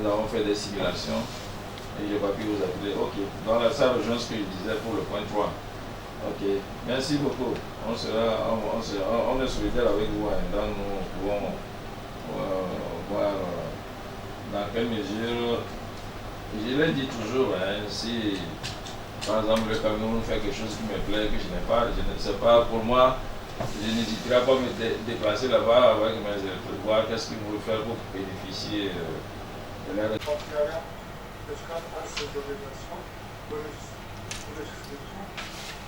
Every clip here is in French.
nous avons fait des simulations et je n'ai pas pu vous appeler. Ok, donc là, ça rejoint ce que je disais pour le point 3. Ok, merci beaucoup. On est solidaire avec vous, hein, donc nous pouvons voir dans quelle mesure, je l'ai dit toujours, hein, si par exemple le Cameroun fait quelque chose qui me plaît, que je n'ai pas, je ne sais pas, pour moi, je n'hésiterai pas à me déplacer là-bas avec mes électeurs, voir qu'est-ce qu'ils vont faire pour bénéficier de l'air.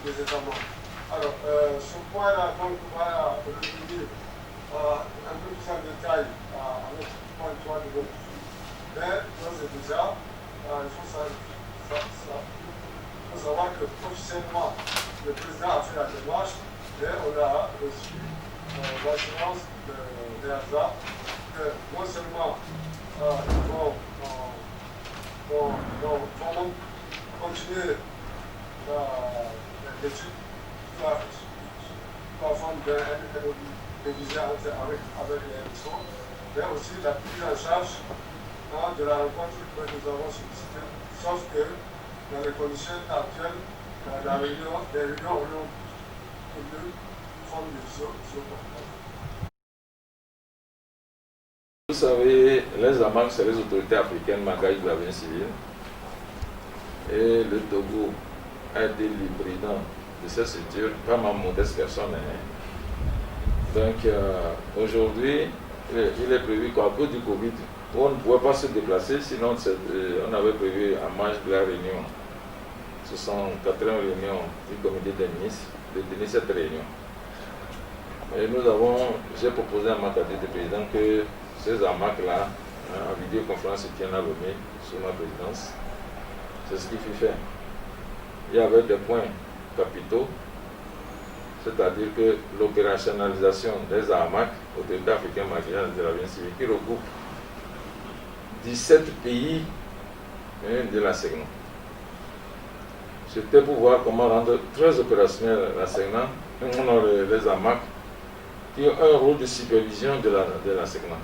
Des États membres. Alors, ce point-là, donc, on va revenir un peu plus en détail avec le point 3 de votre suite. Mais, d'ores et déjà, il faut savoir que officiellement, le président a fait la démarche et on a reçu l'assurance de l'EASA que non seulement ils vont continuer l'étude sous la forme d'un économie révisé avec les élections, mais aussi la prise en charge de la rencontre que nous avons sollicitée, sauf que dans les conditions actuelles, les réunions auront lieu sous forme de visioconférence. Vous savez, les AMAC, c'est les autorités africaines m'engagent de l'avion civil et le Togo a été le président de cette structure, pas ma modeste personne. Donc aujourd'hui, il est prévu qu'à cause du Covid, on ne pouvait pas se déplacer, sinon on avait prévu en marge de la réunion, 64e réunion du comité des ministres, de tenir cette réunion. Et j'ai proposé à ma candidate de président que ces AMAC-là, en vidéoconférence, se tiennent à Lomé, sous ma présidence. C'est ce qui fut fait. Il y avait des points capitaux, c'est-à-dire que l'opérationnalisation des AMAC, Autorité africaine marginale de l'aviation civile, qui regroupe 17 pays de la CEGNA. C'était pour voir comment rendre très opérationnel la CEGNA, les AMAC, qui ont un rôle de supervision de la CEGNA,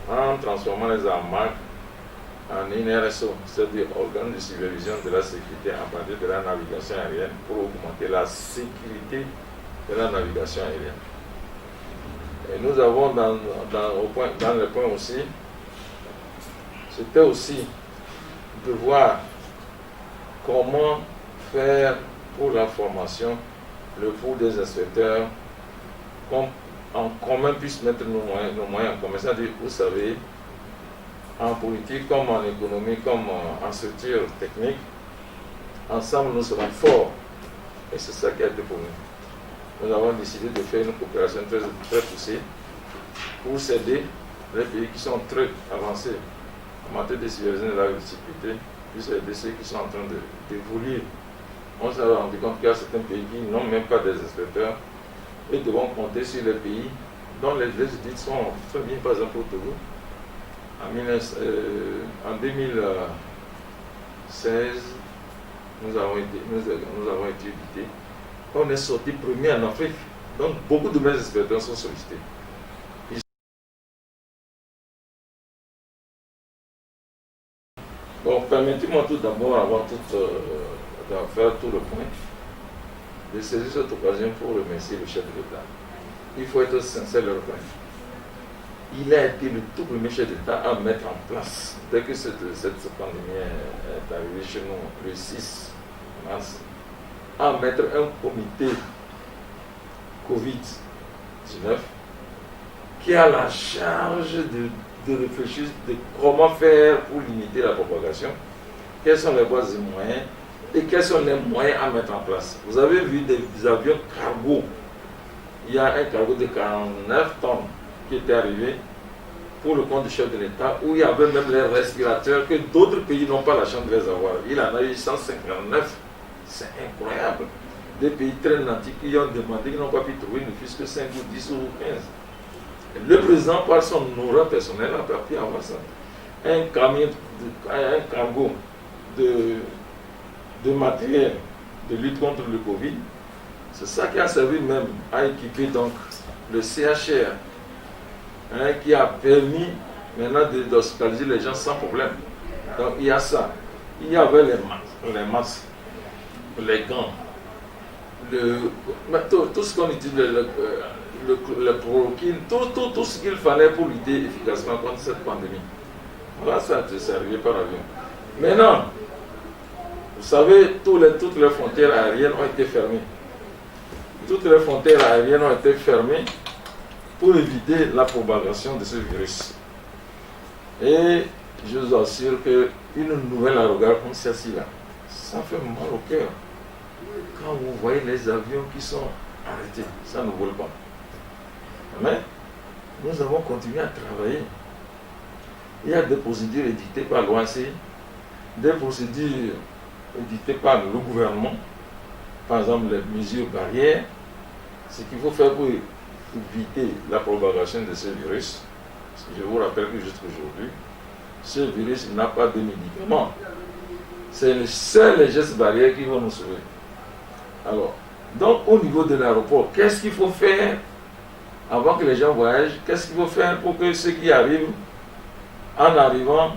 en transformant les AMAC en INRSO, c'est-à-dire organe de supervision de la sécurité à partir de la navigation aérienne pour augmenter la sécurité de la navigation aérienne. Et nous avons dans le point aussi, c'était aussi de voir comment faire pour la formation, le pool des inspecteurs, en commun puisse mettre nos moyens en commun. C'est-à-dire, vous savez, en politique, comme en économie, comme en structure technique, ensemble nous serons forts. Et c'est ça qui a été pour nous. Nous avons décidé de faire une coopération très, très poussée pour s'aider les pays qui sont très avancés en matière de supervision de la sécurité, puis aider ceux qui sont en train d'évoluer. On s'est rendu compte qu'il y a certains pays qui n'ont même pas des inspecteurs et devons compter sur les pays dont les audits sont très bien, par exemple au Togo. En 2016, nous avons été audités. On est sorti premier en Afrique. Donc beaucoup de mes inspecteurs sont sollicités. Bon, permettez-moi tout d'abord, avant de faire tout le point, de saisir cette occasion pour remercier le chef de l'État. Il faut être sincère le reconnaître. Il a été le tout premier chef d'État à mettre en place, dès que cette pandémie est arrivée chez nous, le 6 mars, à mettre un comité Covid-19 qui a la charge de réfléchir de comment faire pour limiter la propagation, quelles sont les voies et moyens, et quels sont les moyens à mettre en place. Vous avez vu des avions cargo. Il y a un cargo de 49 tonnes qui était arrivé pour le compte du chef de l'État, où il y avait même les respirateurs que d'autres pays n'ont pas la chance de les avoir. Il en a eu 159. C'est incroyable. Des pays très nantis qui ont demandé, qui n'ont pas pu trouver ne fût-ce que 5 ou 10 ou 15. Et le président, par son aura personnel, a pu avoir ça. Un cargo de matériel de lutte contre le Covid. C'est ça qui a servi même à équiper donc le CHR, qui a permis maintenant d'hospitaliser les gens sans problème. Donc il y a ça. Il y avait les masques, les gants, tout ce qu'on utilise, le chloroquine, tout ce qu'il fallait pour lutter efficacement contre cette pandémie. Voilà, ça ne servait par avion. Maintenant, vous savez, toutes les frontières aériennes ont été fermées. Toutes les frontières aériennes ont été fermées pour éviter la propagation de ce virus. Et je vous assure qu'une nouvelle arrogance comme celle-ci-là, ça fait mal au cœur. Quand vous voyez les avions qui sont arrêtés, ça ne vole pas. Mais nous avons continué à travailler. Il y a des procédures édictées par l'OAC, des procédures édictées par le gouvernement, par exemple les mesures barrières, ce qu'il faut faire pour éviter la propagation de ce virus. Je vous rappelle que jusqu'aujourd'hui, ce virus n'a pas de médicaments. C'est seuls les gestes barrières qui vont nous sauver. Alors, donc au niveau de l'aéroport, qu'est-ce qu'il faut faire avant que les gens voyagent? Qu'est-ce qu'il faut faire pour que ceux qui arrivent, en arrivant,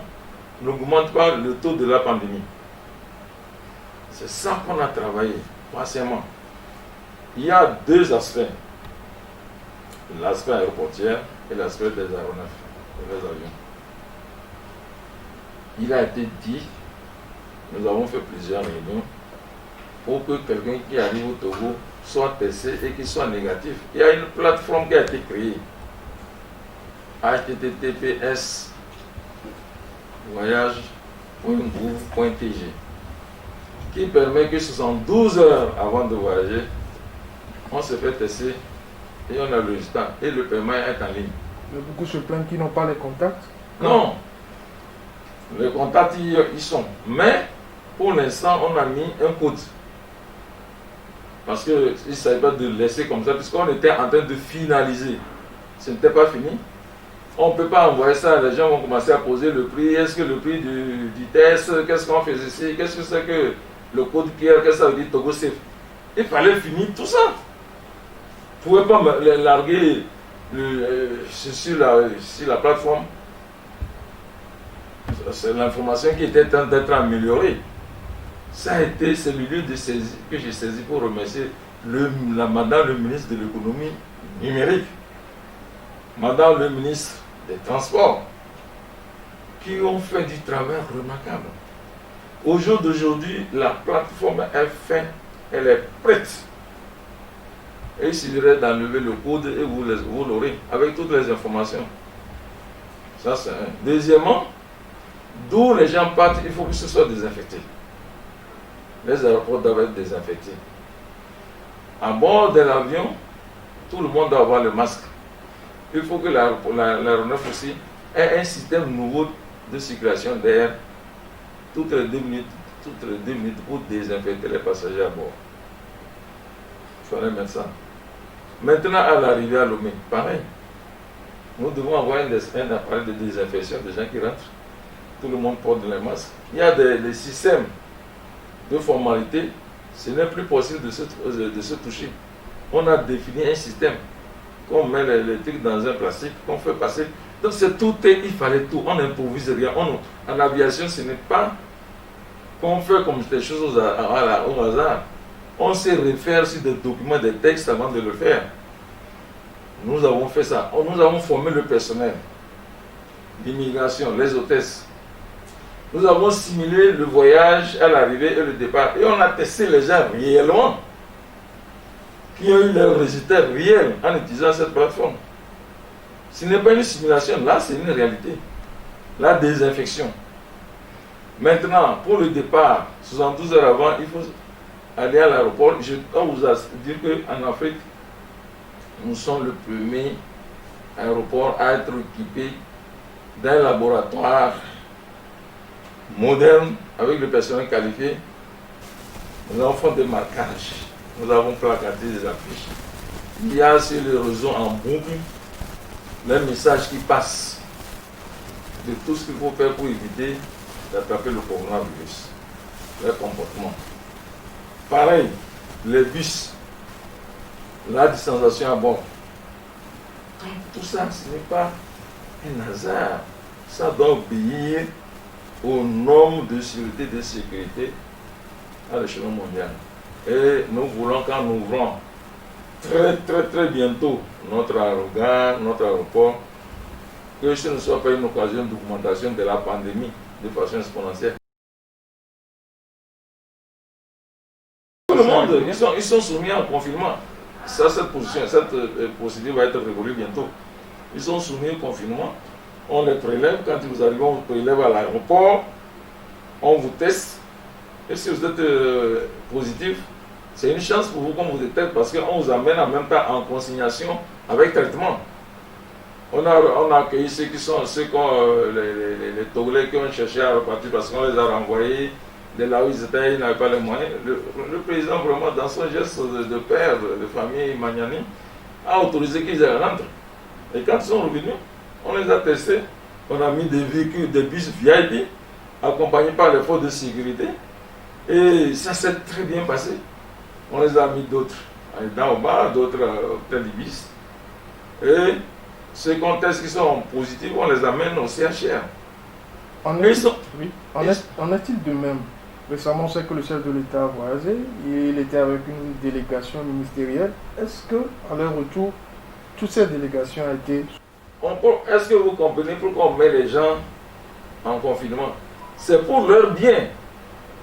n'augmentent pas le taux de la pandémie? C'est ça qu'on a travaillé patiemment. Il y a deux aspects. L'aspect aéroportier et l'aspect des aéronefs, des avions. Il a été dit, nous avons fait plusieurs réunions, pour que quelqu'un qui arrive au Togo soit testé et qu'il soit négatif. Il y a une plateforme qui a été créée, https voyage.gouv.tg, qui permet que 72 heures avant de voyager, on se fait tester et on a le résultat. Et le paiement est en ligne. Mais beaucoup se plaignent qu'ils n'ont pas les contacts. Non. Les contacts, ils sont. Mais, pour l'instant, on a mis un code. Parce qu'il ne s'agit pas de laisser comme ça, puisqu'on était en train de finaliser. Ce n'était pas fini. On ne peut pas envoyer ça, les gens vont commencer à poser le prix. Est-ce que le prix du test, qu'est-ce qu'on fait ici, qu'est-ce que c'est que le code QR, qu'est-ce que ça veut dire Togo Safe? Il fallait finir tout ça. Vous ne pouvez pas larguer sur la plateforme. C'est l'information qui était en train d'être améliorée. Ça a été ce milieu de saisie que j'ai saisi pour remercier madame le ministre de l'économie numérique, madame le ministre des Transports, qui ont fait du travail remarquable. Au jour d'aujourd'hui, la plateforme est faite, elle est prête. Et il suffirait d'enlever le code et vous l'aurez avec toutes les informations. Ça, c'est un. Deuxièmement, d'où les gens partent, il faut que ce soit désinfecté. Les aéroports doivent être désinfectés. À bord de l'avion, tout le monde doit avoir le masque. Il faut que l'aéronef aussi ait un système nouveau de circulation d'air toutes les 2 minutes pour désinfecter les passagers à bord. Il fallait mettre ça. Maintenant, à l'arrivée à Lomé, pareil. Nous devons avoir un appareil de désinfection des gens qui rentrent. Tout le monde porte les masques. Il y a des systèmes de formalité. Ce n'est plus possible de se toucher. On a défini un système. On met les trucs dans un plastique, qu'on fait passer. Donc c'est tout, il fallait tout. On n'improvise rien. En aviation, ce n'est pas qu'on fait comme des choses au hasard. On se réfère sur des documents, des textes avant de le faire. Nous avons fait ça. Nous avons formé le personnel, l'immigration, les hôtesses. Nous avons simulé le voyage à l'arrivée et le départ. Et on a testé les gens réellement, qui ont eu leurs résultats réels en utilisant cette plateforme. Ce n'est pas une simulation, là c'est une réalité. La désinfection. Maintenant, pour le départ, 72 heures avant, il faut aller à l'aéroport. Je dois vous dire qu'en Afrique, nous sommes le premier aéroport à être équipé d'un laboratoire moderne avec le personnel qualifié. Nous avons fait des marquages, nous avons placardé des affiches. Il y a sur le réseau en boucle les messages qui passent de tout ce qu'il faut faire pour éviter d'attraper le coronavirus, les comportements. Pareil, les bus, la distanciation à bord. Donc tout ça, ce n'est pas un hasard. Ça doit obéir aux normes de sûreté et de sécurité à l'échelon mondial. Et nous voulons qu'en ouvrant très bientôt notre aéroport, que ce ne soit pas une occasion d'augmentation de la pandémie de façon exponentielle. Tout le monde, ils sont soumis en confinement. Cette procédure va être révolue bientôt. Ils sont soumis au confinement. On les prélève. Quand vous arrivez, on vous prélève à l'aéroport. On vous teste. Et si vous êtes positif, c'est une chance pour vous qu'on vous détecte parce qu'on vous amène en même temps en consignation avec traitement. On a accueilli ceux qui les Togolais qui ont cherché à repartir parce qu'on les a renvoyés de là où ils étaient, ils n'avaient pas les moyens. Le président, vraiment, dans son geste de père de famille Magnani, a autorisé qu'ils rentrent. Et quand ils sont revenus, on les a testés. On a mis des véhicules, des bus VIP, accompagnés par les forces de sécurité. Et ça s'est très bien passé. On les a mis d'autres dans au bar, d'autres hôtels d'Ibis. Et ceux qu'on teste qui sont positifs, on les amène au CHR. En est-il de même? Récemment, on sait que le chef de l'État a voyagé et il était avec une délégation ministérielle. Est-ce que, à leur retour, toute cette délégation a été... Est-ce que vous comprenez pourquoi on met les gens en confinement? C'est pour leur bien.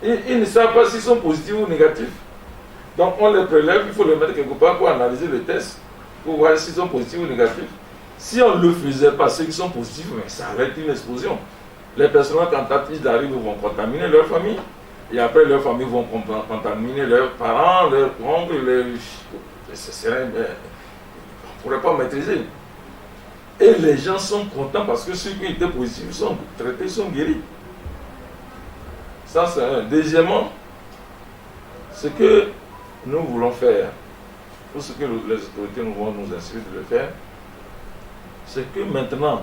Ils ne savent pas s'ils sont positifs ou négatifs. Donc on les prélève, il faut les mettre quelque part pour analyser le test, pour voir s'ils sont positifs ou négatifs. Si on ne le faisait pas, ceux qui sont positifs, mais ça va être une explosion. Les personnes, quand ils arrivent, vont contaminer leur famille. Et après, leurs familles vont contaminer leurs parents, leurs oncles, on ne pourrait pas maîtriser. Et les gens sont contents parce que ceux qui étaient positifs sont traités, sont guéris. Ça, c'est un. Deuxièmement, ce que nous voulons faire, pour ce que les autorités nous vont nous instruire de le faire, c'est que maintenant,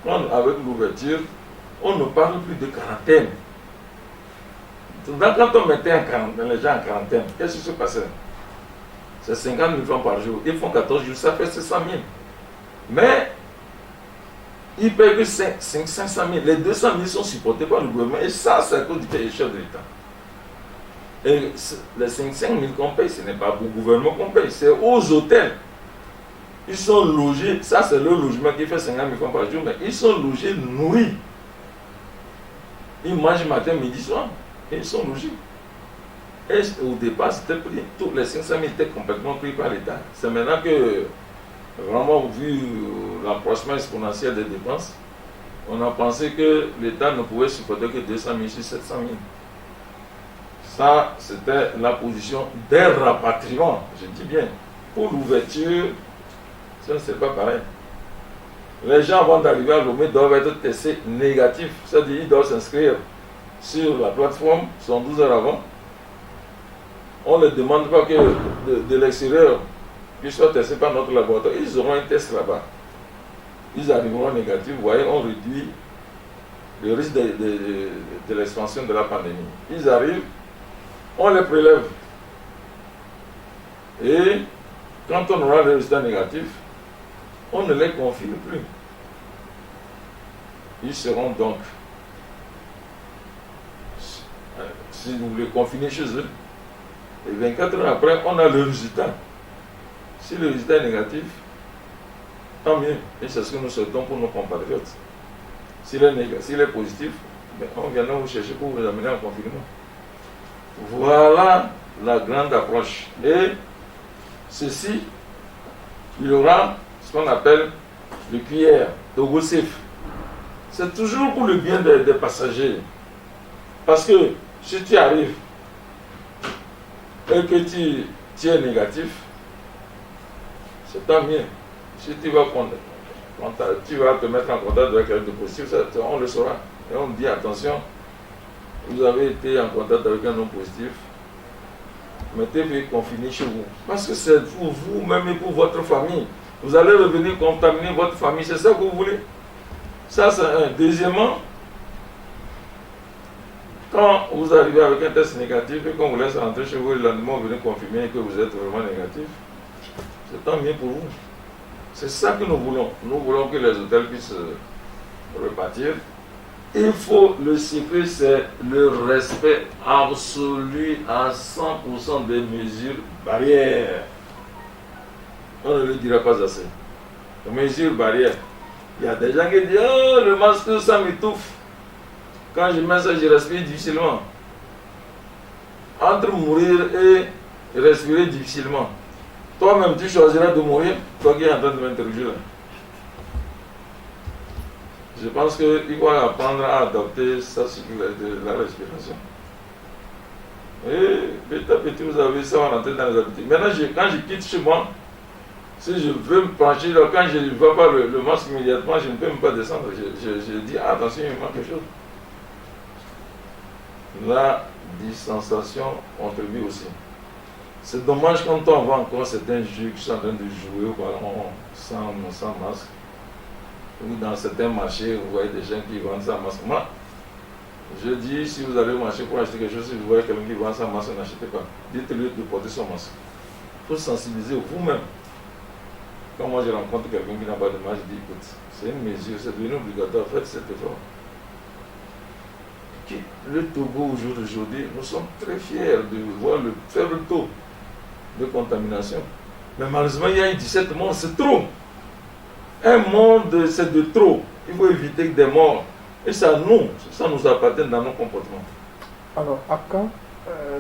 avec l'ouverture, on ne parle plus de quarantaine. Quand on mettait les gens en quarantaine, qu'est-ce qui se passait? C'est 50 000 francs par jour. Ils font 14 jours, ça fait 500 000. Mais, ils payent que 500 000. Les 200 000 sont supportés par le gouvernement. Et ça, c'est à cause du chef de l'État. Et les 500 000 qu'on paye, ce n'est pas au gouvernement qu'on paye, c'est aux hôtels. Ils sont logés, ça c'est leur logement qui fait 50 000 francs par jour, mais ils sont logés, nourris. Ils mangent matin, midi, soir. Et ils sont logés. Et au départ, c'était pris. Tous les 500 000 étaient complètement pris par l'État. C'est maintenant que, vraiment, vu l'accroissement exponentiel des dépenses, on a pensé que l'État ne pouvait supporter que 200 000 sur 700 000. Ça, c'était la position des rapatriements, je dis bien. Pour l'ouverture, ça ne c'est pas pareil. Les gens, avant d'arriver à Lomé, doivent être testés négatifs. C'est-à-dire qu'ils doivent s'inscrire sur la plateforme 112 heures avant. On ne demande pas que de l'extérieur qu'ils soient testés par notre laboratoire. Ils auront un test là-bas. Ils arriveront négatifs. Vous voyez, on réduit le risque de l'expansion de la pandémie. Ils arrivent, on les prélève. Et quand on aura les résultats négatifs, on ne les confine plus. Ils seront donc, si vous voulez, confinés chez eux. Et 24 heures après, on a le résultat. Si le résultat est négatif, tant mieux. Et c'est ce que nous souhaitons pour nos compatriotes. S'il est positif, on viendra vous chercher pour vous amener en confinement. Voilà la grande approche. Et ceci, il y aura ce qu'on appelle le QR, Togo Safe. C'est toujours pour le bien des passagers. Parce que si tu arrives et que tu es négatif, c'est tant mieux. Si tu vas te mettre en contact avec quelqu'un de positif, on le saura. Et on dit attention, vous avez été en contact avec un homme positif, mettez-vous confiné chez vous. Parce que c'est pour vous-même et pour votre famille. Vous allez revenir contaminer votre famille, c'est ça que vous voulez? Ça, c'est un. Deuxièmement, quand vous arrivez avec un test négatif et qu'on vous laisse rentrer chez vous, le lendemain, vous venez confirmer que vous êtes vraiment négatif, c'est tant mieux pour vous. C'est ça que nous voulons. Nous voulons que les hôtels puissent repartir. Il faut, le secret, c'est le respect absolu à 100% des mesures barrières. On ne le dira pas assez. Les mesures barrières. Il y a des gens qui disent, oh, le masque, ça m'étouffe. Quand je mets ça, je respire difficilement. Entre mourir et respirer difficilement, toi-même, tu choisiras de mourir, toi qui es en train de m'interroger là. Je pense qu'il faut apprendre à adopter ça sur la respiration. Et petit à petit, vous avez ça, on rentre dans les habitudes. Maintenant, quand je quitte chez moi, si je veux me pencher, là, quand je ne vois pas le masque immédiatement, je ne peux même pas descendre. Je dis, attention, il me manque quelque chose. La distanciation contribue aussi. C'est dommage quand on voit encore certains jeux qui sont en train de jouer au ballon sans masque. Ou dans certains marchés, vous voyez des gens qui vendent sans masque. Moi, je dis, si vous allez au marché pour acheter quelque chose, si vous voyez quelqu'un qui vend sans masque, n'achetez pas. Dites-lui de porter son masque. Il faut sensibiliser vous-même. Quand moi je rencontre quelqu'un qui n'a pas de masque, je dis, écoute, c'est une mesure, c'est devenu obligatoire, faites cet effort. Le Togo aujourd'hui, nous sommes très fiers de voir le faible taux de contamination. Mais malheureusement, il y a eu 17 morts, c'est trop. Un monde, c'est de trop. Il faut éviter des morts. Et ça nous appartient dans nos comportements. Alors, à quand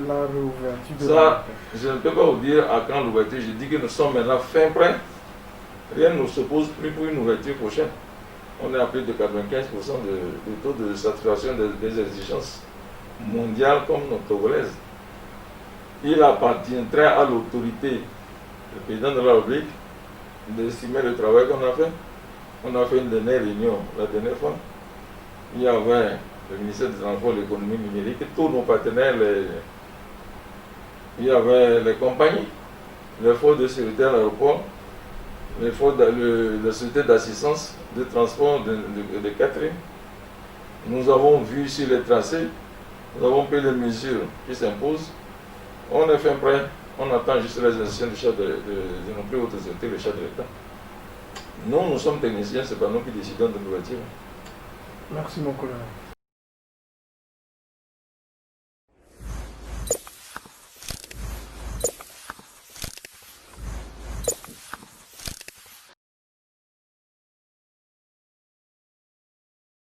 la réouverture de ça, je ne peux pas vous dire à quand l'ouverture. Je dis que nous sommes maintenant fin prêts. Rien ne s'oppose plus pour une ouverture prochaine. On est à plus de 95% de taux de saturation des exigences mondiales comme nos Togolaises. Il appartiendrait à l'autorité, le président de la République, d'estimer le travail qu'on a fait. On a fait une dernière réunion, la dernière fois. Il y avait le ministère des Transports et de l'Économie numérique, tous nos partenaires, il y avait les compagnies, les forces de sécurité à l'aéroport, les forces de sécurité d'assistance, de transport, de catering. Nous avons vu sur les tracés, nous avons pris les mesures qui s'imposent. On est fin prêt, on attend juste les instructions du chef de nos plus hautes autorités, le chef de l'État. Nous sommes techniciens, ce n'est pas nous qui décidons de l'ouverture. Merci mon collègue.